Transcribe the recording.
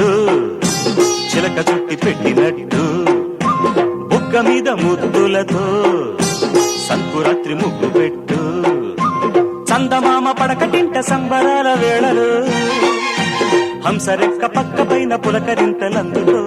పెట్టినట్టు చిలక చుట్టి పెట్టినట్టు బుగ్గ మీద ముద్దులతో సంకురాత్రి ముగ్గు పెట్టు చందమామ పడకటింట సంబరాల వేళలు హంసరెక్క పక్క పైన పులకరింతలందుకో